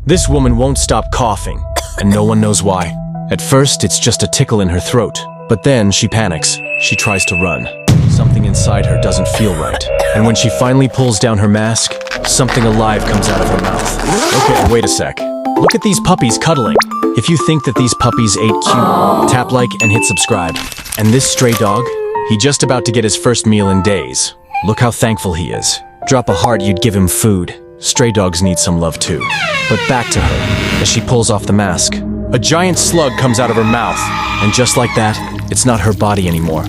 This woman won't stop coughing, and no one knows why. At first, it's just a tickle in her throat, but then she panics. She tries to run. Something inside her doesn't feel right. And when she finally pulls down her mask, something alive comes out of her mouth. Okay, wait a sec. Look at these puppies cuddling. If you think that these puppies ate cute, tap like and hit subscribe. And this stray dog? He just about to get his first meal in days. Look how thankful he is. Drop a heart, you'd give him food. Stray dogs need some love too. But back to her, as she pulls off the mask. A giant slug comes out of her mouth, and just like that, it's not her body anymore.